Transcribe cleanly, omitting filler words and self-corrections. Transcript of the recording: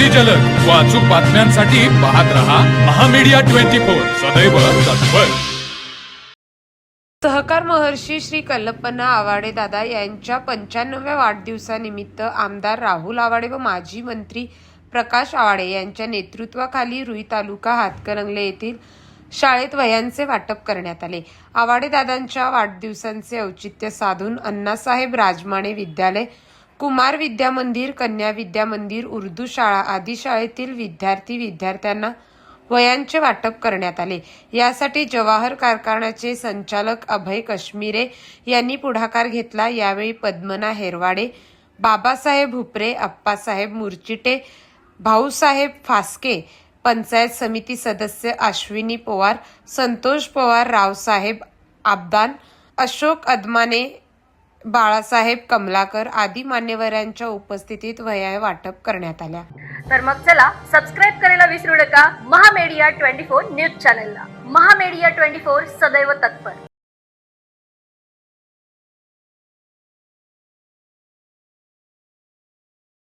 अगदी जलद व अचूक बातम्यांसाठी पाहत रहा महामीडिया 24 सदैव तत्पर। सहकार महर्षी श्री कल्लप्पना आवाडे दादा यांच्या 95व्या वाढदिवसानिमित्त आमदार राहुल आवाडे व माजी मंत्री प्रकाश आवाडे यांच्या नेतृत्वाखाली रुई तालुका हातकणंगले येथील शाळेत वह्यांचे वाटप करण्यात आले। आवाडे दादांच्या वाढदिवसांचे औचित्य साधून अण्णासाहेब राजमाने विद्यालय, कुमार विद्या मंदिर, कन्या विद्या मंदिर, उर्दू शाळा आदी शाळेतील विद्यार्थ्यांना वह्यांचे वाटप करण्यात आले। यासाठी जवाहर कारखान्याचे संचालक अभय काश्मीरे यांनी पुढाकार घेतला। यावेळी पद्मना हेरवाडे, बाबासाहेब हुपरे, अप्पासाहेब मुरचिटे, भाऊसाहेब फास्के, पंचायत समिती सदस्य अश्विनी पवार, संतोष पवार, रावसाहेब आबदान, अशोक अदमाने, बाळासाहेब कमलाकर आदी मान्यवरांच्या उपस्थितीत वह्या वाटप करण्यात आल्या। तर मग चला सबस्क्राईब करायला विसरू नका महामीडिया 24 न्यूज चॅनलला। महामीडिया 24 सदैव तत्पर।